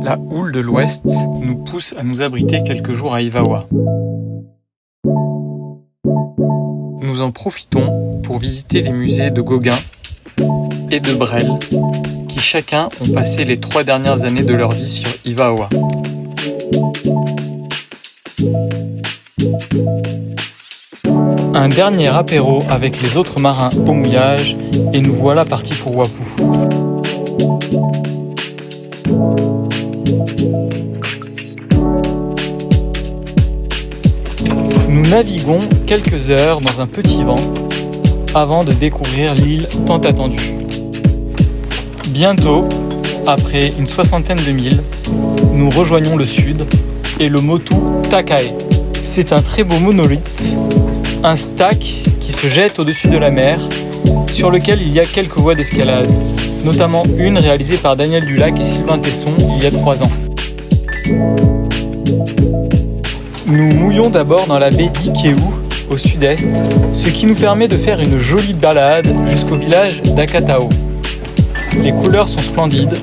La houle de l'Ouest nous pousse à nous abriter quelques jours à Ivaoa. Nous en profitons pour visiter les musées de Gauguin et de Brel, qui chacun ont passé les 3 dernières années de leur vie sur Ivaoa. Un dernier apéro avec les autres marins au mouillage et nous voilà partis pour Wapou. Nous naviguons quelques heures dans un petit vent avant de découvrir l'île tant attendue. Bientôt, après une 60aine de milles, nous rejoignons le sud et le Motu Takae. C'est un très beau monolithe, un stack qui se jette au-dessus de la mer, sur lequel il y a quelques voies d'escalade, notamment une réalisée par Daniel Dulac et Sylvain Tesson il y a 3 ans. Nous mouillons d'abord dans la baie d'Ikeu, au sud-est, ce qui nous permet de faire une jolie balade jusqu'au village d'Akatao. Les couleurs sont splendides.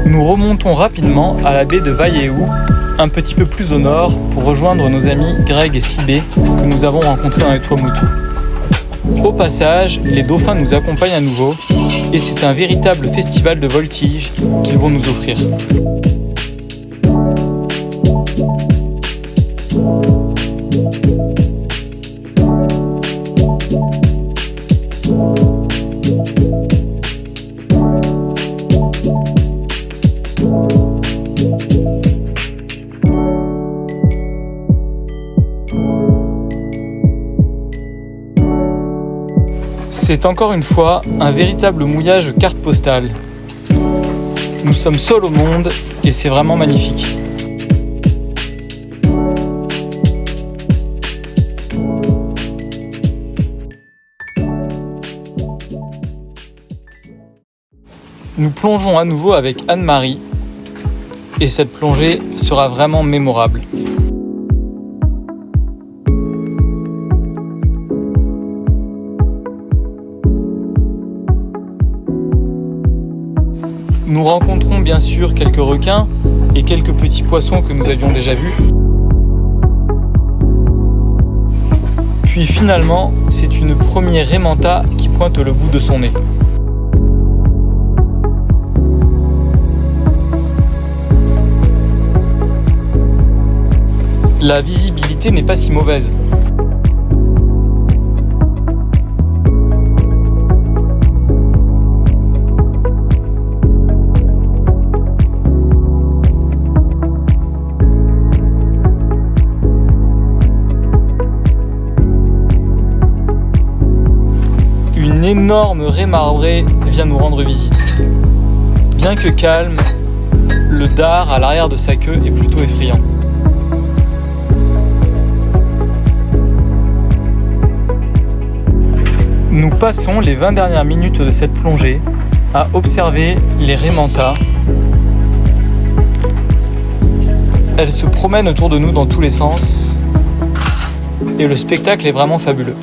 Nous remontons rapidement à la baie de Vaieu, un petit peu plus au nord, pour rejoindre nos amis Greg et Sibé que nous avons rencontrés dans les Tuamotu. Au passage, les dauphins nous accompagnent à nouveau et c'est un véritable festival de voltige qu'ils vont nous offrir. C'est encore une fois un véritable mouillage carte postale. Nous sommes seuls au monde et c'est vraiment magnifique. Nous plongeons à nouveau avec Anne-Marie et cette plongée sera vraiment mémorable. Nous rencontrons bien sûr quelques requins et quelques petits poissons que nous avions déjà vus. Puis finalement, c'est une première raimanta qui pointe le bout de son nez. La visibilité n'est pas si mauvaise. Une énorme raie marbrée vient nous rendre visite. Bien que calme, le dard à l'arrière de sa queue est plutôt effrayant. Nous passons les 20 dernières minutes de cette plongée à observer les raies manta. Elles se promènent autour de nous dans tous les sens et le spectacle est vraiment fabuleux.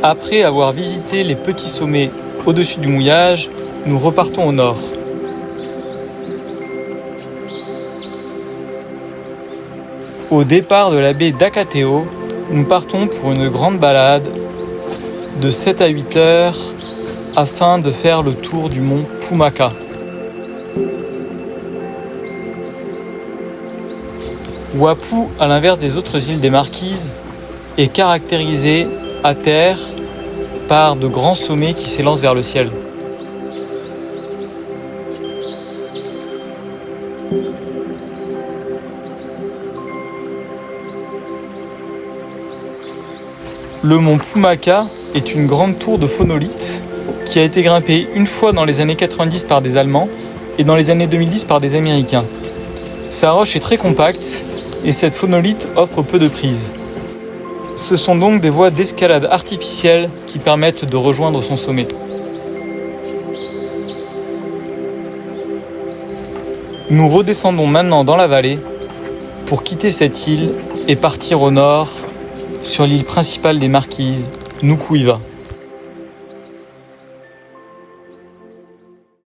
Après avoir visité les petits sommets au-dessus du mouillage, nous repartons au nord. Au départ de la baie d'Akateo, nous partons pour une grande balade de 7 à 8 heures afin de faire le tour du mont Pumaka. Wappu, à l'inverse des autres îles des Marquises, est caractérisée à terre par de grands sommets qui s'élancent vers le ciel. Le mont Pumaka est une grande tour de phonolite qui a été grimpée une fois dans les années 90 par des Allemands et dans les années 2010 par des Américains. Sa roche est très compacte et cette phonolite offre peu de prise. Ce sont donc des voies d'escalade artificielles qui permettent de rejoindre son sommet. Nous redescendons maintenant dans la vallée pour quitter cette île et partir au nord sur l'île principale des Marquises, Nukuiva.